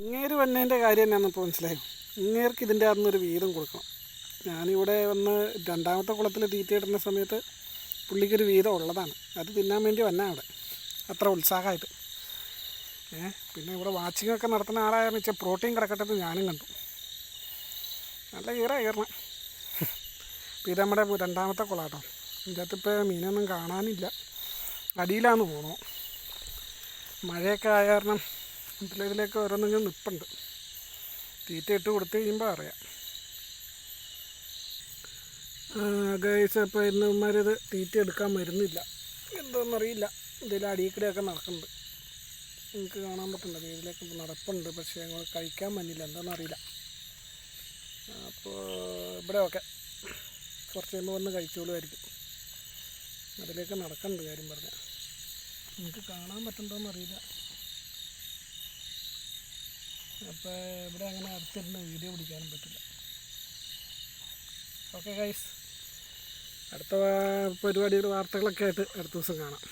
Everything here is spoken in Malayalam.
ഇങ്ങേര് വന്നതിൻ്റെ കാര്യം എന്നാന്ന് മനസ്സിലായോ? ഇങ്ങേർക്ക് ഇതിൻ്റെ അകത്തുനിന്നൊരു വീതം കൊടുക്കണം. ഞാനിവിടെ വന്ന് രണ്ടാമത്തെ കുളത്തിൽ തീറ്റയിടുന്ന സമയത്ത് പുള്ളിക്കൊരു വീതം ഉള്ളതാണ്. അത് തിന്നാൻ വേണ്ടി വന്നാൽ അവിടെ അത്ര ഉത്സാഹമായിട്ട്. പിന്നെ ഇവിടെ വാച്ചിങ്ങൊക്കെ നടത്തുന്ന ആളായെന്ന് വെച്ചാൽ പ്രോട്ടീൻ കിടക്കട്ടെന്ന് ഞാനും കണ്ടു. നല്ല കയറണം. ഇത് നമ്മുടെ രണ്ടാമത്തെ കുളാട്ടോ. ഇതിൻ്റെ അകത്തിപ്പോൾ മീനൊന്നും കാണാനില്ല. അടിയിലാന്ന് പോകണോ. മഴയൊക്കെ ആയ കാരണം ഇതിലേക്ക് ഓരോന്നെങ്കിലും നിൽപ്പുണ്ട്. തീറ്റ ഇട്ട് കൊടുത്തു കഴിയുമ്പോൾ അറിയാം. ഗൈസ്, അപ്പോൾ ഇന്നമാരിത് തീറ്റ എടുക്കാൻ വരുന്നില്ല. എന്തോന്നറിയില്ല. ഇതിൽ അടിയിൽക്കൂടെയൊക്കെ നടക്കുന്നുണ്ട്. നിങ്ങൾക്ക് കാണാൻ പറ്റുന്നുണ്ട്. ഇതിലേക്ക് നടപ്പുണ്ട്. പക്ഷേ ഞങ്ങൾ കഴിക്കാൻ പറ്റില്ല. എന്താണെന്നറിയില്ല. അപ്പോൾ ഇവിടെ ഓക്കെ കുറച്ച് കഴിയുമ്പോൾ വന്ന് കഴിച്ചോളുമായിരിക്കും. അതിലേക്ക് നടക്കുന്നുണ്ട്. കാര്യം പറഞ്ഞാൽ നിങ്ങൾക്ക് കാണാൻ പറ്റുന്നുണ്ടോയെന്നറിയില്ല. അപ്പോൾ ഇവിടെ അങ്ങനെ അടുത്തിരുന്ന് വീഡിയോ പിടിക്കാനും പറ്റില്ല. ഓക്കെ ഗൈസ്, അടുത്ത പരിപാടിയുടെ വാർത്തകളൊക്കെ ആയിട്ട് അടുത്ത ദിവസം കാണാം.